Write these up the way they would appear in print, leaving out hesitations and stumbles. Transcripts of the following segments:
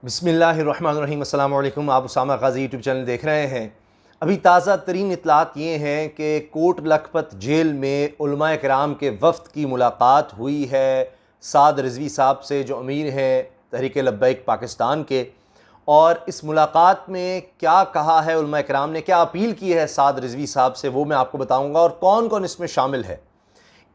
बिस्मिल्लाहिर्रहमानिर्रहीम। अस्सलाम वालेकुम। आप उसामा गाज़ी यूट्यूब चैनल देख रहे हैं। अभी ताज़ा तरीन इत्तलात ये हैं कि कोट लखपत जेल में उलमाए किराम के वफ़द की मुलाकात हुई है साद रिज़वी साहब से, जो अमीर हैं तहरीक लब्बैक पाकिस्तान के। और इस मुलाकात में क्या कहा है उलमाए किराम ने, क्या अपील की है साद रिज़वी साहब से, वो मैं आपको बताऊँगा और कौन कौन इसमें शामिल है।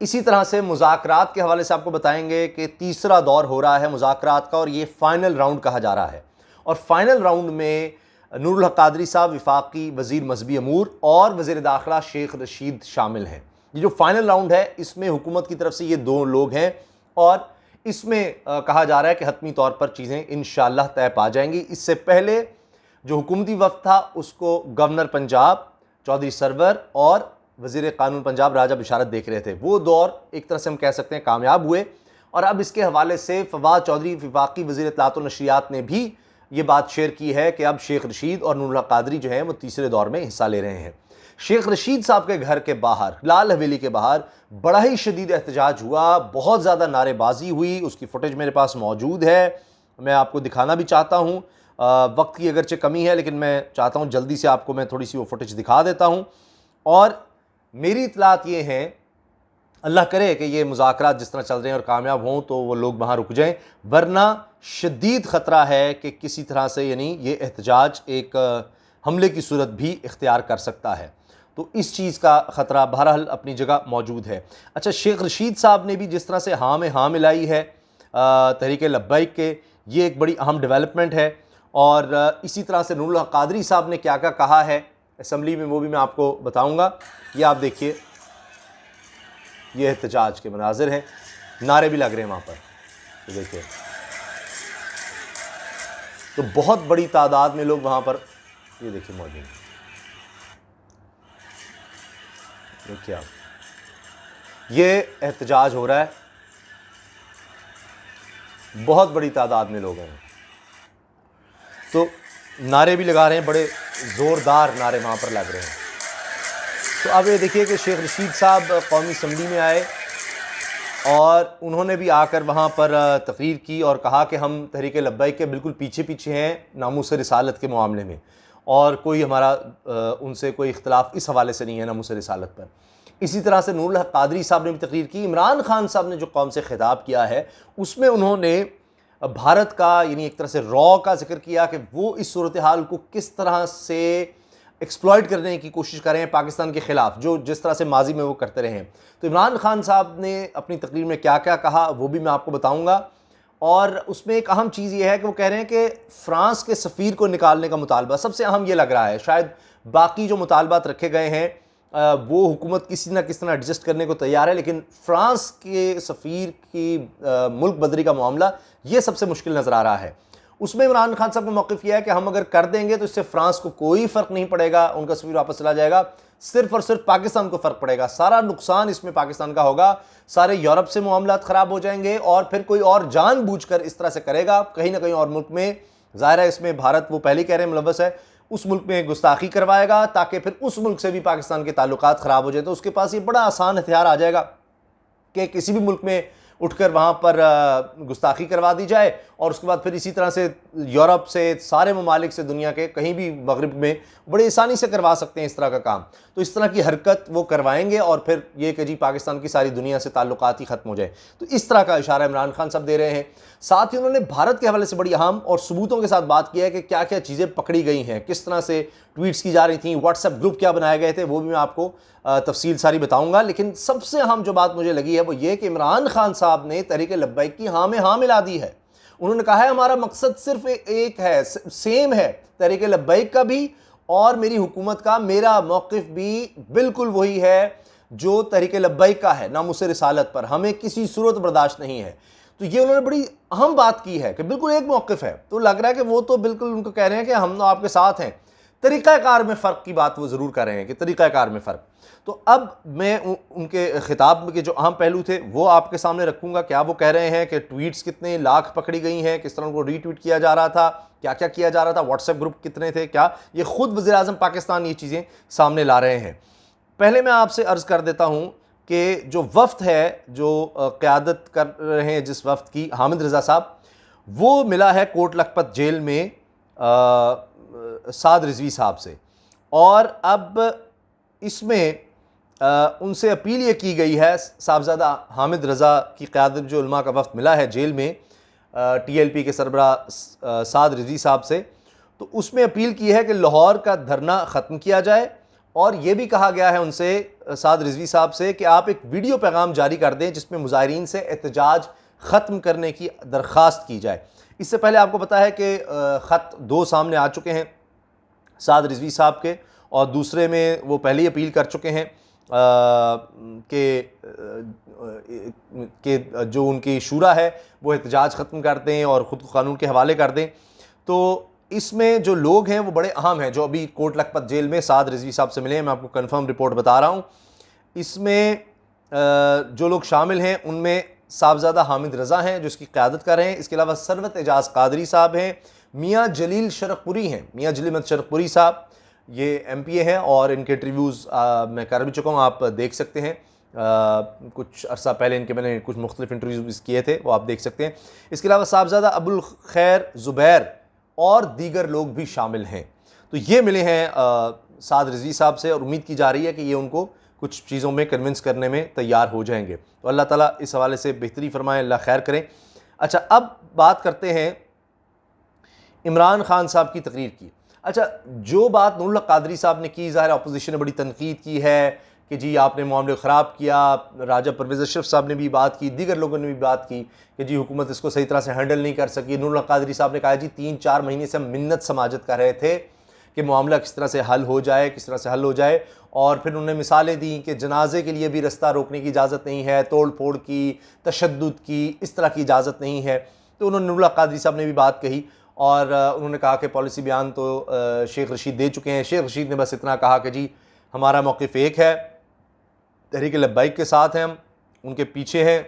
इसी तरह से मुज़ाकरात के हवाले से आपको बताएंगे कि तीसरा दौर हो रहा है मुज़ाकरात का और ये फ़ाइनल राउंड कहा जा रहा है। और फ़ाइनल राउंड में नूरुल हक क़ादरी साहब वफाकी वज़ीर मज़हबी अमूर और वज़ीर दाखिला शेख रशीद शामिल हैं। ये जो फ़ाइनल राउंड है इसमें हुकूमत की तरफ से ये दो लोग हैं और इसमें कहा जा रहा है कि हतमी तौर पर चीज़ें इंशाअल्लाह तय पा जाएंगी। इससे पहले जो हुकूमती वफ़द था उसको गवर्नर पंजाब चौधरी सरवर और वज़ीर क़ानून पंजाब राजा बिशारत देख रहे थे। वो दौर एक तरह से हम कह सकते हैं कामयाब हुए। और अब इसके हवाले से फवाद चौधरी वफाकी वज़ीर इत्तलात व नशरियात ने भी ये बात शेयर की है कि अब शेख रशीद और नूरुल हक क़ादरी जो हैं वो तीसरे दौर में हिस्सा ले रहे हैं। शेख रशीद साहब के घर के बाहर, लाल हवेली के बाहर बड़ा ही शदीद एहतजाज हुआ, बहुत ज़्यादा नारेबाजी हुई। उसकी फुटेज मेरे पास मौजूद है, मैं आपको दिखाना भी चाहता हूँ। वक्त की अगरचे कमी है लेकिन मैं चाहता हूँ जल्दी से आपको मैं थोड़ी सी वो फुटेज दिखा देता हूँ। और मेरी इत्तलात ये हैं, अल्लाह करे कि ये मुज़ाकरात जिस तरह चल रहे हैं और कामयाब हों तो वो लोग वहाँ रुक जाएं, वरना शदीद ख़तरा है कि किसी तरह से यानी ये एहतजाज एक हमले की सूरत भी इख्तियार कर सकता है। तो इस चीज़ का ख़तरा बहरहाल अपनी जगह मौजूद है। अच्छा, शेख रशीद साहब ने भी जिस तरह से हाँ में हाँ मिलाई है तहरीक लब्बैक के, ये एक बड़ी अहम डेवलपमेंट है। और इसी तरह से नूरुल हक क़ादरी साहब ने क्या क्या कहा है असम्बली में वो भी मैं आपको बताऊंगा। ये आप देखिए, ये एहतजाज के मनाजिर हैं, नारे भी लग रहे हैं वहाँ पर, तो देखिए तो बहुत बड़ी तादाद में लोग वहाँ पर ये देखिए मौजूद हैं। देखिए आप, ये एहतजाज हो रहा है, बहुत बड़ी तादाद में लोग हैं, तो नारे भी लगा रहे हैं, बड़े ज़ोरदार नारे वहाँ पर लग रहे हैं। तो अब ये देखिए कि शेख रशीद साहब कौमी असम्बली में आए और उन्होंने भी आकर वहाँ पर तकरीर की और कहा कि हम तहरीक लब्बैक के बिल्कुल पीछे पीछे हैं नामूस रिसालत के मामले में, और कोई हमारा उनसे कोई इख्तलाफ इस हवाले से नहीं है नामूस रिसालत पर। इसी तरह से नूरुल हक क़ादरी साहब ने भी तकरीर की। इमरान खान साहब ने जो कौम से खिताब किया है उसमें उन्होंने भारत का यानी एक तरह से रॉ का जिक्र किया कि वो इस सूरत हाल को किस तरह से एक्सप्लॉइट करने की कोशिश कर रहे हैं पाकिस्तान के ख़िलाफ़, जो जिस तरह से माजी में वो करते रहे हैं। तो इमरान खान साहब ने अपनी तकरीर में क्या क्या कहा वो भी मैं आपको बताऊंगा। और उसमें एक अहम चीज़ ये है कि वो कह रहे हैं कि फ़्रांस के सफ़ीर को निकालने का मुतालबा सबसे अहम ये लग रहा है। शायद बाकी जो मुतालबात रखे गए हैं वो हुकूमत किसी न किस तरह एडजस्ट करने को तैयार है, लेकिन फ़्रांस के सफ़ीर की मुल्क बदरी का मामला ये सबसे मुश्किल नज़र आ रहा है। उसमें इमरान खान साहब का मौक़िफ़ किया है कि हम अगर कर देंगे तो इससे फ़्रांस को कोई फ़र्क नहीं पड़ेगा, उनका सफ़ीर वापस चला जाएगा, सिर्फ़ और सिर्फ पाकिस्तान को फ़र्क पड़ेगा, सारा नुकसान इसमें पाकिस्तान का होगा, सारे यूरोप से मामलात ख़राब हो जाएंगे और फिर कोई और जानबूझकर इस तरह से करेगा कहीं ना कहीं और मुल्क में, ज़ाहिर है इसमें भारत वो पहले कह रहे हैं मुलव्वस है, उस मुल्क में गुस्ताखी करवाएगा ताकि फिर उस मुल्क से भी पाकिस्तान के ताल्लुकात ख़राब हो जाए। तो उसके पास ये बड़ा आसान हथियार आ जाएगा कि किसी भी मुल्क में उठकर वहाँ पर गुस्ताखी करवा दी जाए और उसके बाद फिर इसी तरह से यूरोप से, सारे ममालिक से, दुनिया के कहीं भी मगरिब में बड़ी आसानी से करवा सकते हैं इस तरह का काम। तो इस तरह की हरकत वो करवाएंगे और फिर ये कि जी पाकिस्तान की सारी दुनिया से ताल्लुकात ही ख़त्म हो जाए। तो इस तरह का इशारा इमरान खान साहब दे रहे हैं। साथ ही उन्होंने भारत के हवाले से बड़ी अहम और सबूतों के साथ बात किया है कि क्या क्या चीज़ें पकड़ी गई हैं, किस तरह से ट्वीट्स की जा रही थी, व्हाट्सएप ग्रुप क्या बनाए गए थे, वो भी मैं आपको तफसील सारी बताऊंगा। लेकिन सबसे अहम जो बात मुझे लगी है वो ये कि इमरान खान साहब ने तहरीक लब्बैक की हाँ में हाँ मिला दी है। उन्होंने कहा है हमारा मकसद सिर्फ एक है, सेम है, तहरीक लब्बैक का भी और मेरी हुकूमत का, मेरा मौक़िफ़ भी बिल्कुल वही है जो तहरीक लब्बैक का है, नामूस रिसालत पर हमें किसी सूरत बर्दाश्त नहीं है। तो ये उन्होंने बड़ी अहम बात की है कि बिल्कुल एक मौक़िफ़ है। तो लग रहा है कि वो तो बिल्कुल उनको कह रहे हैं कि हम तो आपके साथ हैं। तरीक़ाकार में फ़र्क की बात वो ज़रूर कर रहे हैं कि तरीक़ाकार में फ़र्क। तो अब मैं उनके ख़िताब के जो अहम पहलू थे वो आपके सामने रखूँगा। क्या वो कह रहे हैं कि ट्वीट्स कितने लाख पकड़ी गई हैं, किस तरह उनको रीट्वीट किया जा रहा था, क्या क्या किया जा रहा था, व्हाट्सएप ग्रुप कितने थे, क्या ये ख़ुद वज़ीर-ए-आज़म पाकिस्तान ये चीज़ें सामने ला रहे हैं। पहले मैं आपसे अर्ज़ कर देता हूँ कि जो वफ़द है जो क़यादत कर रहे हैं जिस वफ़द की, हामिद रज़ा साहब, वो मिला है कोट लखपत जेल में साद रिजवी साहब से। और अब इसमें उनसे अपील ये की गई है, साहबजादा हामिद रज़ा की क़यादत जो उलमा का वक्त मिला है जेल में TLP के सरबरा साद रिजवी साहब से, तो उसमें अपील की है कि लाहौर का धरना ख़त्म किया जाए। और ये भी कहा गया है उनसे, साद रिजवी साहब से, कि आप एक वीडियो पैगाम जारी कर दें जिसमें मुजाहिरीन से एहतजाज ख़त्म करने की दरख्वास्त की जाए। इससे पहले आपको पता है कि ख़त 2 सामने आ चुके हैं साद रिजवी साहब के, और दूसरे में वो पहले ही अपील कर चुके हैं कि जो उनकी शूरा है वो एहतजाज ख़त्म कर दें और ख़ुद को कानून के हवाले कर दें। तो इसमें जो लोग हैं वो बड़े अहम हैं जो अभी कोट लखपत जेल में साद रिजवी साहब से मिले हैं। मैं आपको कंफर्म रिपोर्ट बता रहा हूँ। इसमें जो लोग शामिल हैं उनमें साहबजादा हामिद रज़ा हैं जो इसकी क़यादत कर रहे हैं। इसके अलावा सरवत एजाज़ कादरी साहब हैं, मियाँ जलील शरकपुरी हैं, मियाँ जलील शरकपुरी साहब ये MPA हैं और इनके इंटरव्यूज़ मैं कर भी चुका हूँ, आप देख सकते हैं। कुछ अर्सा पहले इनके मैंने कुछ मुख्तलिफ इंटरव्यूज़ किए थे, वो आप देख सकते हैं। इसके अलावा साहबजादा अबुल खैर ज़ुबैर और दीगर लोग भी शामिल हैं। तो ये मिले हैं साद रिजवी साहब से और उम्मीद की जा रही है कि ये उनको कुछ चीज़ों में कन्विंस करने में तैयार हो जाएंगे। तो अल्लाह ताला इस हवाले से बेहतरी फरमाए, अल्लाह खैर करें। अच्छा, अब बात करते हैं इमरान खान साहब की तकरीर की। अच्छा, जो बात नूरुल्लाह कादरी साहब ने की, ज़ाहिर अपोजिशन ने बड़ी तनकीद की है कि जी आपने मामले ख़राब किया। राजा परवेज़ अशरफ साहब ने भी बात की, दीगर लोगों ने भी बात की कि जी हुकूमत इसको सही तरह से हैंडल नहीं कर सकी। नूरुल्लाह कादरी साहब ने कहा जी 3-4 महीने से हम मिन्नत समाजत कर रहे थे कि मामला किस तरह से हल हो जाए, किस तरह से हल हो जाए। और फिर उन्होंने मिसालें दी कि जनाजे के लिए भी रास्ता रोकने की इजाज़त नहीं है, तोड़ फोड़ की, तशद्दुद की, इस तरह की इजाज़त नहीं है। तो उन्होंने नूरुल्लाह कादरी साहब ने भी बात कही और उन्होंने कहा कि पॉलिसी बयान तो शेख रशीद दे चुके हैं। शेख रशीद ने बस इतना कहा कि जी हमारा मौक़िफ़ एक है, तहरीक लब्बाइक के साथ हैं, हम उनके पीछे हैं,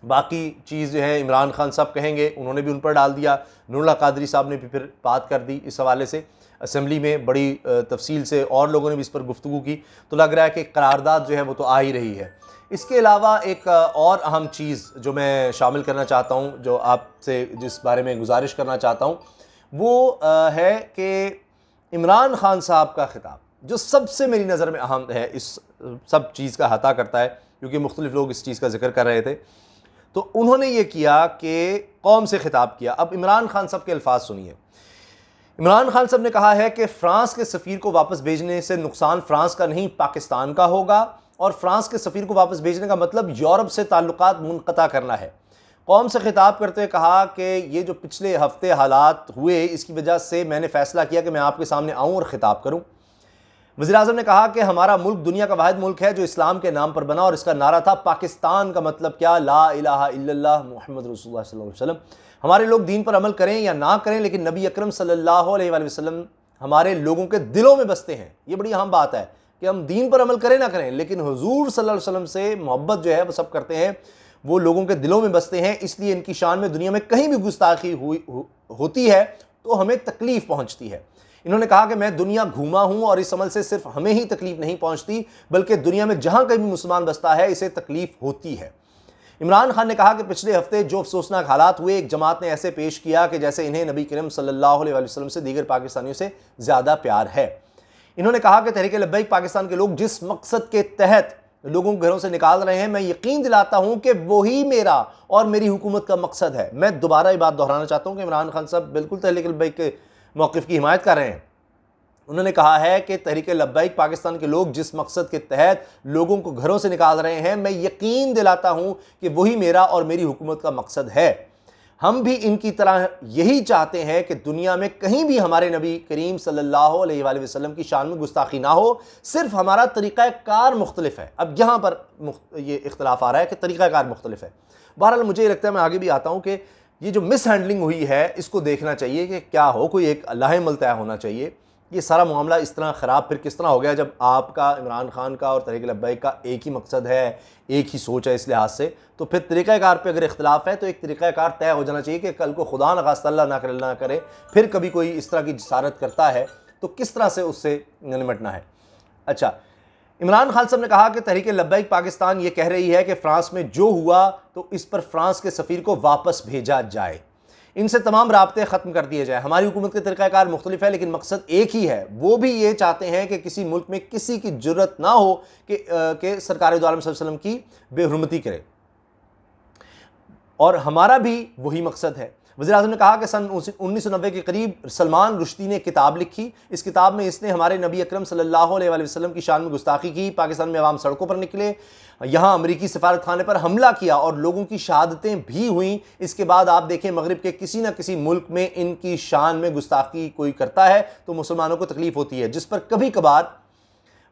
बाकी चीज़ जो है इमरान खान साहब कहेंगे। उन्होंने भी उन पर डाल दिया। नूरुल्लाह कादरी साहब ने भी फिर बात कर दी इस हवाले से असम्बली में बड़ी तफसील से, और लोगों ने भी इस पर गुफ्तगू की। तो लग रहा है कि करारदाद जो है वो तो आ ही रही है। इसके अलावा एक और अहम चीज़ जो मैं शामिल करना चाहता हूँ, जो आपसे जिस बारे में गुजारिश करना चाहता हूँ, वो है कि इमरान खान साहब का खिताब जो सबसे मेरी नज़र में अहम है, इस सब चीज़ का अहाता करता है, क्योंकि मुख्तलिफ लोग इस चीज़ का जिक्र कर रहे थे। तो उन्होंने ये किया कि कौम से खिताब किया। अब इमरान खान साहब के अल्फाज सुनिए। इमरान खान साहब ने कहा है कि फ़्रांस के सफ़ीर को वापस भेजने से नुकसान फ़्रांस का नहीं पाकिस्तान का होगा, और फ़्रांस के सफ़ीर को वापस भेजने का मतलब यूरोप से ताल्लुकात मुनक़ता करना है। कौम से खिताब करते हुए कहा कि ये जो पिछले हफ्ते हालात हुए, इसकी वजह से मैंने फ़ैसला किया कि मैं आपके सामने आऊँ और ख़िताब करूँ। वज़ीर-ए-आज़म ने कहा कि हमारा मुल्क दुनिया का वाहिद मुल्क है जो इस्लाम के नाम पर बना, और इसका नारा था पाकिस्तान का मतलब क्या, ला इलाहा इल्लल्लाह मुहम्मद रसूलुल्लाह सल्लल्लाहु अलैहि वसल्लम। हमारे लोग दीन पर अमल करें या ना करें, लेकिन नबी अकरम सल्लल्लाहु अलैहि वसल्लम हमारे लोगों के दिलों में बसते हैं। ये बड़ी अहम बात है कि हम दीन पर अमल करें ना करें, लेकिन हुजूर सल्लल्लाहु अलैहि वसल्लम से मोहब्बत जो है वो सब करते हैं, वो लोगों के दिलों में बसते हैं। इसलिए इनकी शान में दुनिया में कहीं भी गुस्ताखी होती है तो हमें तकलीफ़ पहुँचती है। इन्होंने कहा कि मैं दुनिया घूमा हूँ और इस अमल से सिर्फ हमें ही तकलीफ़ नहीं पहुँचती, बल्कि दुनिया में जहाँ कहीं भी मुसलमान बसता है इसे तकलीफ़ होती है। इमरान खान ने कहा कि पिछले हफ्ते जो अफसोसनाक हालात हुए, एक जमात ने ऐसे पेश किया कि जैसे इन्हें नबी करीम सल्लल्लाहु अलैहि वसल्लम से दीगर पाकिस्तानियों से ज़्यादा प्यार है। इन्होंने कहा कि तहरीक लब्बैक पाकिस्तान के लोग जिस मकसद के तहत लोगों को घरों से निकाल रहे हैं, मैं यकीन दिलाता हूं कि वही मेरा और मेरी हुकूमत का मकसद है। मैं दोबारा ये बात दोहराना चाहता हूं कि इमरान खान साहब बिल्कुल तहरीक लब्बैक के मौक़िफ़ की हिमायत कर रहे हैं। उन्होंने कहा है कि तहरीक लब्बैक पाकिस्तान के लोग जिस मकसद के तहत लोगों को घरों से निकाल रहे हैं, मैं यकीन दिलाता हूं कि वही मेरा और मेरी हुकूमत का मकसद है। हम भी इनकी तरह यही चाहते हैं कि दुनिया में कहीं भी हमारे नबी करीम सल्लल्लाहु अलैहि वसल्लम की शान में गुस्ताखी ना हो, सिर्फ हमारा तरीक़ाकार मुख्तलिफ है। अब यहाँ पर ये इख्तलाफ आ रहा है कि तरीक़ाकार मुख्तलिफ है। बहरहाल मुझे लगता है, मैं आगे भी आता हूँ, कि ये जो मिस हैंडलिंग हुई है इसको देखना चाहिए कि क्या हो, कोई एक लाहेमल तय होना चाहिए। ये सारा मामला इस तरह ख़राब फिर किस तरह हो गया जब आपका, इमरान खान का और तहरीक लब्बैक का एक ही मकसद है, एक ही सोच है। इस लिहाज से तो फिर तरीक़ाकार पे अगर इख्तलाफ है तो एक तरीक़ाकार तय हो जाना चाहिए कि कल को खुदा न खास्ता अल्लाह ना करे फिर कभी कोई इस तरह की जसारत करता है तो किस तरह से उससे निपटना है। अच्छा, इमरान खान साहब ने कहा कि तहरीक लब्बैक पाकिस्तान ये कह रही है कि फ़्रांस में जो हुआ तो इस पर फ़्रांस के सफ़ीर को वापस भेजा जाए। इनसे तमाम राब्ते ख़त्म कर दिए जाए। हमारी हुकूमत के तरीक़ाकार मुख्तलिफ है, लेकिन मकसद एक ही है, वो भी ये चाहते हैं कि किसी मुल्क में किसी की जुर्रत ना हो कि सरकार दो आलम सल्लल्लाहु अलैहि वसल्लम की बेहुरमती करे, और हमारा भी वही मकसद है। वज़ीर-ए-आज़म ने कहा कि सन 1990 के करीब सलमान रुश्दी ने किताब लिखी। इस किताब में इसने हमारे नबी अकरम सल्लल्लाहु अलैहि वसल्लम की शान में गुस्ताखी की। पाकिस्तान में अवाम सड़कों पर निकले, यहाँ अमरीकी सफारत खाने पर हमला किया और लोगों की शहादतें भी हुई। इसके बाद आप देखें, मगरिब के किसी न किसी मुल्क में इनकी शान में गुस्ताखी कोई करता है तो मुसलमानों को तकलीफ होती है, जिस पर कभी कभार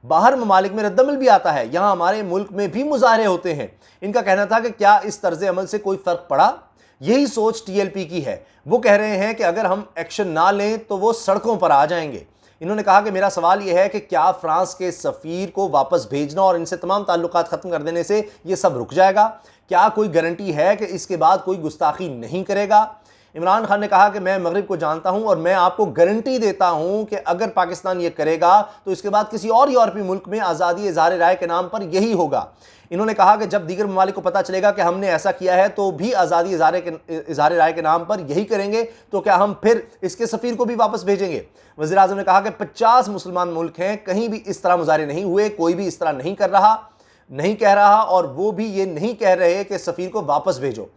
बाहर ममालिक में रद्दमल भी आता है। यहाँ हमारे मुल्क में भी मुजाहरे होते हैं। इनका कहना था कि क्या इस तर्ज अमल से कोई फ़र्क पड़ा? यही सोच TLP की है। वो कह रहे हैं कि अगर हम एक्शन ना लें तो वो सड़कों पर आ जाएंगे। इन्होंने कहा कि मेरा सवाल यह है कि क्या फ्रांस के सफ़ीर को वापस भेजना और इनसे तमाम ताल्लुकात ख़त्म कर देने से ये सब रुक जाएगा? क्या कोई गारंटी है कि इसके बाद कोई गुस्ताखी नहीं करेगा? इमरान खान ने कहा कि मैं मगरिब को जानता हूं और मैं आपको गारंटी देता हूं कि अगर पाकिस्तान ये करेगा तो इसके बाद किसी और यूरोपीय मुल्क में आज़ादी इज़हार राय के नाम पर यही होगा। इन्होंने कहा कि जब दीगर ममालिक को पता चलेगा कि हमने ऐसा किया है तो भी आज़ादी इज़हार राय के नाम पर यही करेंगे, तो क्या हम फिर इसके सफ़ीर को भी वापस भेजेंगे? वज़ीर आज़म ने कहा कि 50 मुसलमान मुल्क हैं, कहीं भी इस तरह मुजाहरे नहीं हुए, कोई भी इस तरह नहीं कह रहा और वो भी ये नहीं कह रहे कि सफ़ीर को वापस भेजो।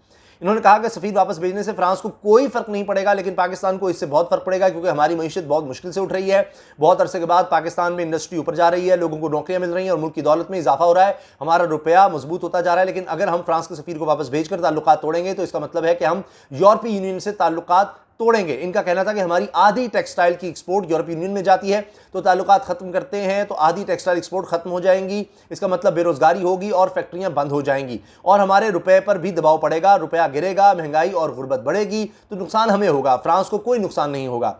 इन्होंने कहा कि सफ़ीर वापस भेजने से फ्रांस को कोई फ़र्क नहीं पड़ेगा, लेकिन पाकिस्तान को इससे बहुत फ़र्क पड़ेगा, क्योंकि हमारी मईशत बहुत मुश्किल से उठ रही है। बहुत अरसे के बाद पाकिस्तान में इंडस्ट्री ऊपर जा रही है, लोगों को नौकरियां मिल रही हैं और मुल्क की दौलत में इजाफा हो रहा है, हमारा रुपया मजबूत होता जा रहा है। लेकिन अगर हम फ्रांस के सफ़ीर को वापस भेजकर ताल्लुकात तोड़ेंगे तो इसका मतलब है कि हम यूरोपीय यूनियन से ताल्लुकात तोड़ेंगे। इनका कहना था कि हमारी आधी टेक्सटाइल की एक्सपोर्ट यूरोपीय यूनियन में जाती है, तो ताल्लुकात खत्म करते हैं तो आधी टेक्सटाइल एक्सपोर्ट खत्म हो जाएंगी। इसका मतलब बेरोजगारी होगी और फैक्ट्रियां बंद हो जाएंगी और हमारे रुपए पर भी दबाव पड़ेगा, रुपया गिरेगा, महंगाई और गुर्बत बढ़ेगी, तो नुकसान हमें होगा, फ्रांस को कोई नुकसान नहीं होगा।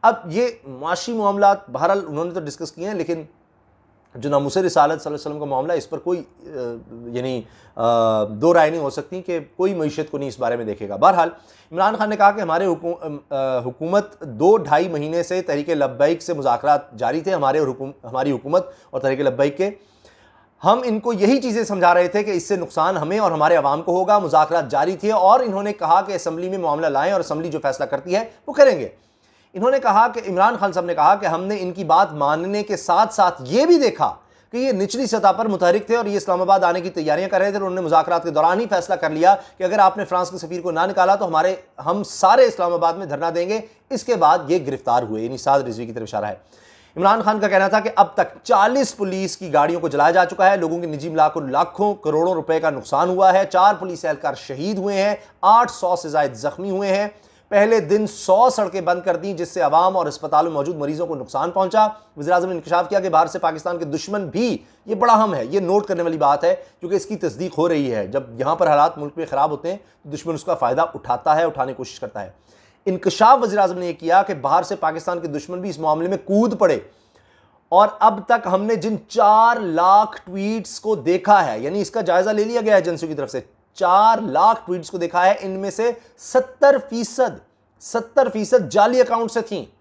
अब ये माशी मामला बहरहाल उन्होंने तो डिस्कस किए हैं, लेकिन जो नामूसे रिसालत सल्लल्लाहु अलैहि वसल्लम का मामला, इस पर कोई यानी दो राय नहीं हो सकती कि कोई मईशत को नहीं इस बारे में देखेगा। बहरहाल इमरान खान ने कहा कि हमारे हुकूमत 2-2.5 महीने से तहरीक लब्बैक से मुज़ाकरात जारी थे। हमारी हुकूमत और तहरीक लब्बैक के हम इनको यही चीज़ें समझा रहे थे कि इससे नुकसान हमें और हमारे अवाम को होगा। मुज़ाकरात जारी थे और इन्होंने कहा कि असम्बली में मामला लाएँ और असम्बली जो फैसला करती है वो करेंगे। इन्होंने कहा कि इमरान खान साहब ने कहा कि हमने इनकी बात मानने के साथ साथ ये भी देखा कि ये निचली सतह पर मुतहरिक थे और ये इस्लामाबाद आने की तैयारियां कर रहे थे। उन्होंने मुज़ाकरात के दौरान ही फैसला कर लिया कि अगर आपने फ्रांस के सफ़ीर को ना निकाला तो हम सारे इस्लामाबाद में धरना देंगे। इसके बाद ये गिरफ्तार हुए, यानी साद रिजवी की तरफ इशारा है। इमरान खान का कहना था कि अब तक 40 पुलिस की गाड़ियों को जलाया जा चुका है, लोगों की निजी मिला को लाखों करोड़ों रुपए का नुकसान हुआ है, 4 पुलिस एहलकार शहीद हुए हैं, 800 से ज्यादा जख्मी हुए हैं। पहले दिन 100 सड़कें बंद कर दी, जिससे आवाम और अस्पतालों में मौजूद मरीजों को नुकसान पहुंचा। वज़ीर-ए-आज़म ने इंकशाफ किया कि बाहर से पाकिस्तान के दुश्मन भी, ये बड़ा अहम है, ये नोट करने वाली बात है, क्योंकि इसकी तस्दीक हो रही है, जब यहाँ पर हालात मुल्क में ख़राब होते हैं तो दुश्मन उसका फ़ायदा उठाता है, उठाने की कोशिश करता है। इंकशाफ वज़ीर-ए-आज़म ने यह किया कि बाहर से पाकिस्तान के दुश्मन भी इस मामले में कूद पड़े और अब तक हमने जिन 4 लाख ट्वीट्स को देखा है, यानी इसका जायजा ले लिया गया है एजेंसियों की तरफ से, 4 लाख ट्वीट्स को देखा है, इनमें से 70% जाली अकाउंट से थी।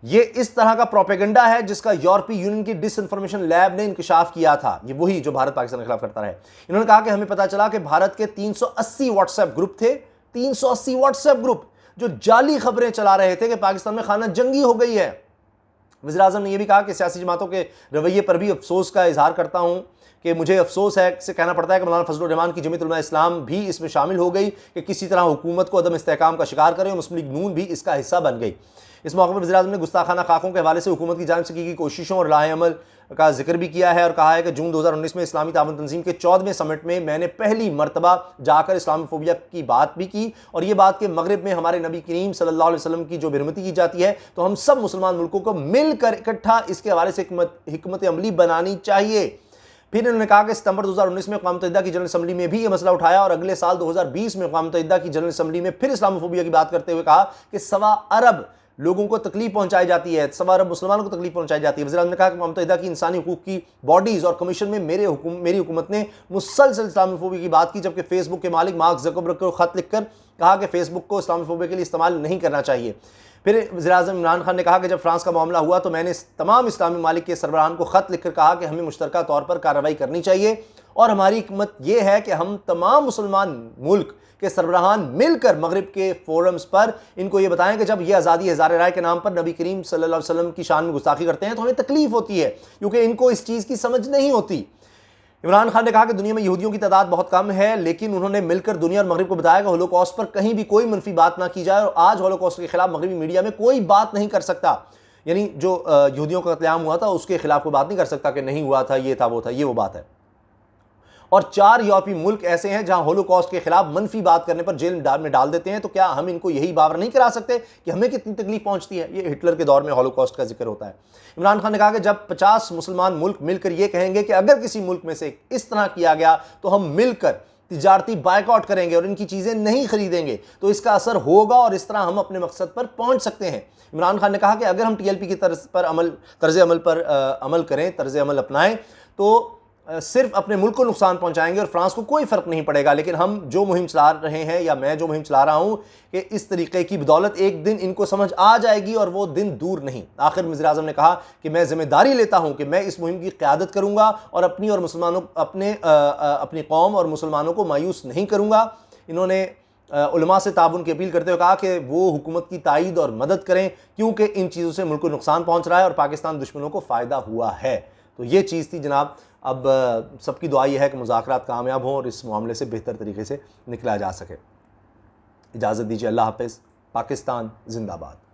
ये इस तरह का प्रोपेगेंडा है जिसका यूरोपीय यूनियन की डिसइंफॉर्मेशन लैब ने इंकशाफ किया था, ये वही जो भारत पाकिस्तान के खिलाफ करता रहे। इन्होंने कहा कि हमें पता चला कि भारत के 380 व्हाट्सएप ग्रुप थे, 380 व्हाट्सएप ग्रुप जो जाली खबरें चला रहे थे कि पाकिस्तान में खाना जंगी हो गई है। वज़ीर-ए-आज़म ने यह भी कहा कि सियासी जमातों के रवैये पर भी अफसोस का इजहार करता हूं कि मुझे अफसोस है से कहना पड़ता है कि मौलाना फजलुर रहमान की जमीयत उलमा इस्लाम भी इसमें शामिल हो गई कि किसी तरह हुकूमत को अदम इस्तेहकाम का शिकार करे और मुस्लिम लीग नून भी इसका हिस्सा बन गई। इस मौके पर वज़ीर-ए-आज़म ने गुस्ताखाना खाकों के हवाले से हुकूमत की जानिब से की गई कोशिशों और राह अमल का जिक्र भी किया है और कहा है कि जून 2019 में इस्लामी तावन तंजीम के 14वें समिट में मैंने पहली मरतबा जाकर इस्लामोफोबिया की बात भी की और ये बात कि मगरिब में हमारे नबी करीम सल्लल्लाहु अलैहि वसल्लम की जो बेरुमती की जाती है तो हम सब मुसलमान मुल्कों को मिलकर इकट्ठा इसके हवाले से हिकमत अमली बनानी चाहिए। फिर इन्होंने कहा कि सितंबर 2019 में अक़वाम मुत्तहिदा की जनरल असम्बली में भी यह मसला उठाया और अगले साल 2020 में अक़वाम मुत्तहिदा की जनरल असम्बली में फिर इस्लामोफोबिया की बात करते हुए कहा कि 1.25 अरब लोगों को तकलीफ पहुंचाई जाती है, 1.25 अरब मुसलमानों को तकलीफ पहुंचाई जाती है। वज़ीर-ए-आज़म ने कहा कि अक़वाम मुत्तहिदा की इंसानी हुकूक की बॉडीज़ और कमीशन में मेरी हुकूमत ने मुसलसल इस्लामोफोबिया की बात की, जबकि फेसबुक के मालिक मार्क ज़करबर्ग को खत लिखकर कहा कि फेसबुक को इस्लामोफोबिया के लिए इस्तेमाल नहीं करना चाहिए। फिर वज़ीर-ए-आज़म इमरान खान ने कहा कि जब फ्रांस का मामला हुआ तो मैंने तमाम इस्लामी मालिक के सरबराहान को खत लिखकर कहा कि हमें मुश्तरका तौर पर कार्रवाई करनी चाहिए और हमारी हिकमत यह है कि हम तमाम मुसलमान मुल्क के सरबराहान मिलकर मगरिब के फोरम्स पर इनको ये बताएं कि जब ये आज़ादी इज़हार राय के नाम पर नबी करीम सल्लल्लाहु अलैहि वसल्लम की शान में गुस्ताखी करते हैं तो हमें तकलीफ होती है, क्योंकि इनको इस चीज़ की समझ नहीं होती। इमरान खान ने कहा कि दुनिया में यहूदियों की तादाद बहुत कम है, लेकिन उन्होंने मिलकर दुनिया और मगरिब को बताया कि होलोकॉस्ट पर कहीं भी कोई मनफी बात ना की जाए, और आज होलोकॉस्ट के खिलाफ मगरबी मीडिया में कोई बात नहीं कर सकता, यानी जो यहूदियों का कत्लेआम हुआ था उसके खिलाफ कोई बात नहीं कर सकता कि नहीं हुआ था, ये था, वो था, ये वो बात है। और 4 यूरोपीय मुल्क ऐसे हैं जहां होलोकॉस्ट के खिलाफ मनफी बात करने पर जेल में डाल देते हैं, तो क्या हम इनको यही बावर नहीं करा सकते कि हमें कितनी तकलीफ पहुंचती है? ये हिटलर के दौर में होलोकॉस्ट का जिक्र होता है। इमरान खान ने कहा कि जब 50 मुसलमान मुल्क मिलकर यह कहेंगे कि अगर किसी मुल्क में से इस तरह किया गया तो हम मिलकर तिजारती बायकॉट करेंगे और इनकी चीजें नहीं खरीदेंगे, तो इसका असर होगा और इस तरह हम अपने मकसद पर पहुंच सकते हैं। इमरान खान ने कहा कि अगर हम TLP की तर्ज अमल अपनाएं तो सिर्फ अपने मुल्क को नुकसान पहुंचाएंगे और फ्रांस को कोई फर्क नहीं पड़ेगा। लेकिन हम जो मुहिम चला रहे हैं, या मैं जो मुहिम चला रहा हूं, कि इस तरीके की बदौलत एक दिन इनको समझ आ जाएगी और वो दिन दूर नहीं। आखिर में वज़ीर आज़म ने कहा कि मैं जिम्मेदारी लेता हूं कि मैं इस मुहिम की क़यादत करूंगा और अपनी कौम और मुसलमानों को मायूस नहीं करूंगा। इन्होंने उलमा से ताबुन की अपील करते हुए कहा कि वो हुकूमत की ताईद और मदद करें, क्योंकि इन चीज़ों से मुल्क को नुकसान पहुंच रहा है और पाकिस्तान दुश्मनों को फ़ायदा हुआ है। तो ये चीज़ थी जनाब। अब सबकी दुआ ये है कि मुज़ाकरात कामयाब हों और इस मामले से बेहतर तरीके से निकला जा सके। इजाज़त दीजिए, अल्लाह हाफ़िज़। पाकिस्तान जिंदाबाद।